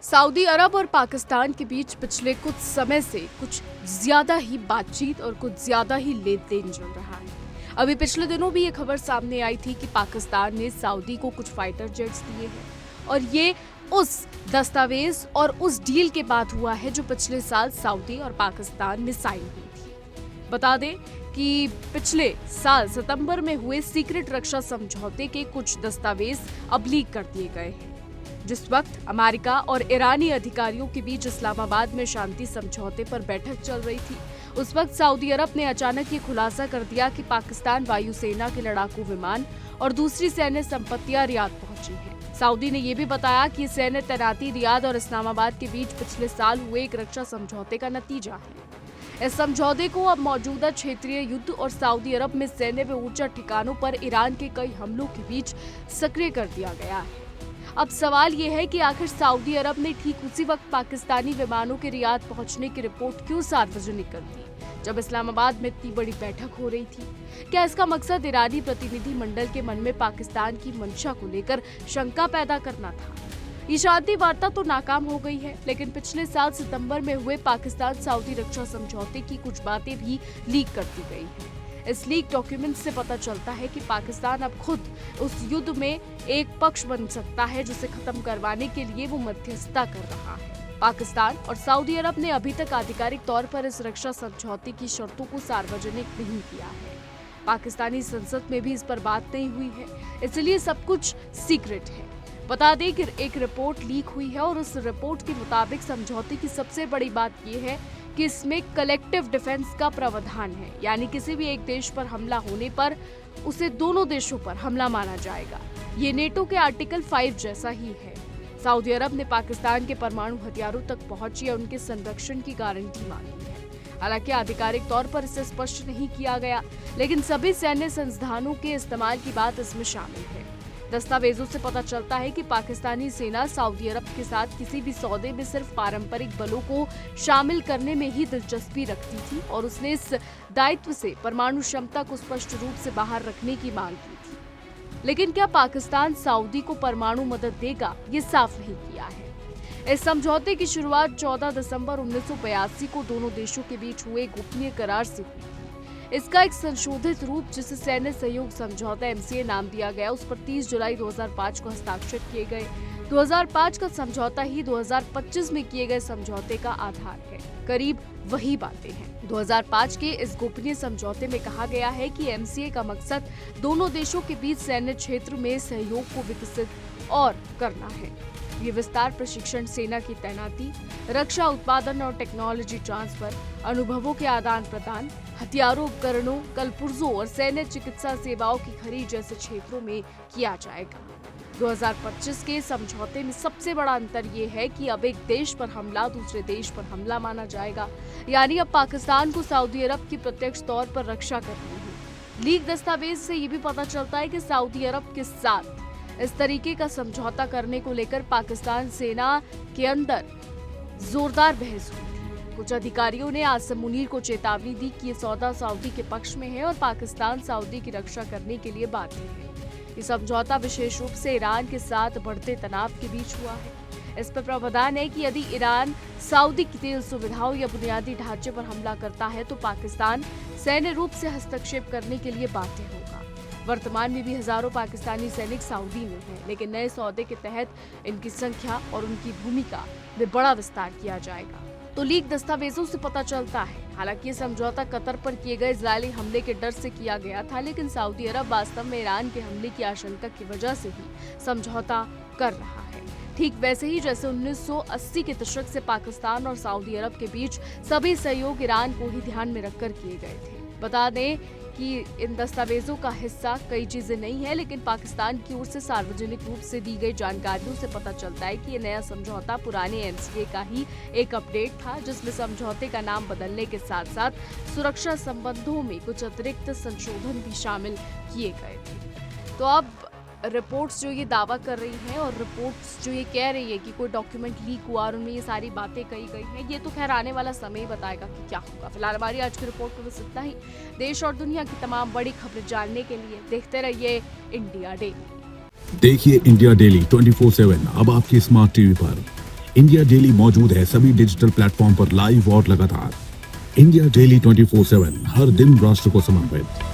Saudi अरब और पाकिस्तान के बीच पिछले कुछ समय से कुछ ज्यादा ही बातचीत और कुछ ज्यादा ही लेन देन चल रहा है। अभी पिछले दिनों भी ये खबर सामने आई थी कि पाकिस्तान ने सऊदी को कुछ फाइटर जेट्स दिए हैं और ये उस दस्तावेज और उस डील के बाद हुआ है जो पिछले साल सऊदी और पाकिस्तान में साइन हुई थी। बता दें कि पिछले साल सितंबर में हुए सीक्रेट रक्षा समझौते के कुछ दस्तावेज अब लीक कर दिए गए हैं। जिस वक्त अमेरिका और ईरानी अधिकारियों के बीच इस्लामाबाद में शांति समझौते पर बैठक चल रही थी, उस वक्त सऊदी अरब ने अचानक ये खुलासा कर दिया कि पाकिस्तान वायुसेना के लड़ाकू विमान और दूसरी सैन्य संपत्तियां रियाद पहुंची हैं। सऊदी ने यह भी बताया कि सैन्य तैनाती रियाद और इस्लामाबाद के बीच पिछले साल हुए एक रक्षा समझौते का नतीजा है। इस समझौते को अब मौजूदा क्षेत्रीय युद्ध और सऊदी अरब में सैन्य व ऊर्जा ठिकानों पर ईरान के कई हमलों के बीच सक्रिय कर दिया गया है। अब सवाल ये है कि आखिर सऊदी अरब ने ठीक उसी वक्त पाकिस्तानी विमानों के रियाद पहुंचने की रिपोर्ट क्यों सार्वजनिक कर दी जब इस्लामाबाद में इतनी बड़ी बैठक हो रही थी। क्या इसका मकसद ईरानी प्रतिनिधि मंडल के मन में पाकिस्तान की मंशा को लेकर शंका पैदा करना था? ये शांति वार्ता तो नाकाम हो गई है, लेकिन पिछले साल सितंबर में हुए पाकिस्तान सऊदी रक्षा समझौते की कुछ बातें भी लीक कर दी गई हैं। इस लीक डॉक्यूमेंट से पता चलता है कि पाकिस्तान अब खुद उस युद्ध में एक पक्ष बन सकता है जिसे खत्म करवाने के लिए वो मध्यस्थता कर रहा है। पाकिस्तान और सऊदी अरब ने अभी तक आधिकारिक तौर पर इस रक्षा समझौते की शर्तों को सार्वजनिक नहीं किया है। पाकिस्तानी संसद में भी इस पर बात नहीं हुई है, इसलिए सब कुछ सीक्रेट है। बता दें कि एक रिपोर्ट लीक हुई है और उस रिपोर्ट के मुताबिक समझौते की सबसे बड़ी बात यह है कि इसमें कलेक्टिव डिफेंस का प्रावधान है, यानी किसी भी एक देश पर हमला होने पर उसे दोनों देशों पर हमला माना जाएगा। ये नेटो के आर्टिकल 5 जैसा ही है। सऊदी अरब ने पाकिस्तान के परमाणु हथियारों तक पहुंच या उनके संरक्षण की गारंटी मांगी है। हालांकि आधिकारिक तौर पर इसे स्पष्ट नहीं किया गया, लेकिन सभी सैन्य संसाधनों के इस्तेमाल की बात इसमें शामिल है। दस्तावेजों से पता चलता है कि पाकिस्तानी सेना सऊदी अरब के साथ किसी भी सौदे में सिर्फ पारंपरिक बलों को शामिल करने में ही दिलचस्पी रखती थी और उसने इस दायित्व से परमाणु क्षमता को स्पष्ट रूप से बाहर रखने की मांग की थी। लेकिन क्या पाकिस्तान सऊदी को परमाणु मदद देगा, ये साफ नहीं किया है। इस समझौते की शुरुआत 14 दिसंबर 1982 को दोनों देशों के बीच हुए गोपनीय करार से हुई। इसका एक संशोधित रूप, जिसे सैन्य सहयोग समझौता MCA नाम दिया गया, उस पर 30 जुलाई 2005 को हस्ताक्षर किए गए। 2005 का समझौता ही 2025 में किए गए समझौते का आधार है। करीब वही बातें हैं। 2005 के इस गोपनीय समझौते में कहा गया है कि MCA का मकसद दोनों देशों के बीच सैन्य क्षेत्र में सहयोग को विकसित और करना है। ये विस्तार, प्रशिक्षण, सेना की तैनाती, रक्षा उत्पादन और टेक्नोलॉजी ट्रांसफर, अनुभवों के आदान प्रदान, हथियारों, उपकरणों, कलपुर्जों और सैन्य चिकित्सा सेवाओं की खरीद जैसे क्षेत्रों में किया जाएगा। 2025 के समझौते में सबसे बड़ा अंतर ये है कि अब एक देश पर हमला दूसरे देश पर हमला माना जाएगा, यानी अब पाकिस्तान को सऊदी अरब की प्रत्यक्ष तौर पर रक्षा करनी है। लीक दस्तावेज से ये भी पता चलता है कि सऊदी अरब के साथ इस तरीके का समझौता करने को लेकर पाकिस्तान सेना के अंदर जोरदार बहस हुई थी। कुछ अधिकारियों ने आसिम मुनीर को चेतावनी दी कि ये सौदा सऊदी के पक्ष में है और पाकिस्तान सऊदी की रक्षा करने के लिए बाध्य है। ये समझौता विशेष रूप से ईरान के साथ बढ़ते तनाव के बीच हुआ है। इस पर प्रावधान है कि यदि ईरान सऊदी की तेल सुविधाओं या बुनियादी ढांचे पर हमला करता है तो पाकिस्तान सैन्य रूप से हस्तक्षेप करने के लिए बाध्य होगा। वर्तमान में भी हजारों पाकिस्तानी सैनिक सऊदी में हैं, लेकिन नए सौदे के तहत इनकी संख्या और उनकी भूमिका में बड़ा विस्तार किया जाएगा। तो लीक दस्तावेजों से पता चलता है, हालांकि ये समझौता कतर पर किए गए इजरायली हमले के डर से किया गया था, लेकिन सऊदी अरब वास्तव में ईरान के हमले की आशंका की वजह से ही समझौता कर रहा है। ठीक वैसे ही जैसे 1980 के दशक से पाकिस्तान और सऊदी अरब के बीच सभी सहयोग ईरान को ही ध्यान में रखकर किए गए थे। बता दें कि इन दस्तावेजों का हिस्सा कई चीजें नहीं है, लेकिन पाकिस्तान की ओर से सार्वजनिक रूप से दी गई जानकारियों से पता चलता है कि ये नया समझौता पुराने MCA का ही एक अपडेट था, जिसमें समझौते का नाम बदलने के साथ साथ सुरक्षा संबंधों में कुछ अतिरिक्त संशोधन भी शामिल किए गए थे। तो अब रिपोर्ट्स जो ये दावा कर रही हैं और रिपोर्ट्स जो ये कह रही है कि कोई डॉक्यूमेंट लीक हुआ और उनमें ये सारी बातें कही गई हैं, ये तो खैर आने वाला समय ही बताएगा कि क्या होगा। फिलहाल हमारी आज की रिपोर्ट में बस इतना ही। देश और दुनिया की तमाम बड़ी खबरें जानने के लिए देखते रहिए इंडिया डेली। देखिए इंडिया डेली 24/7 अब आपकी स्मार्ट टीवी पर। इंडिया डेली मौजूद है सभी डिजिटल प्लेटफॉर्म पर लाइव और लगातार। इंडिया डेली 24/7 हर दिन राष्ट्र को समर्पित।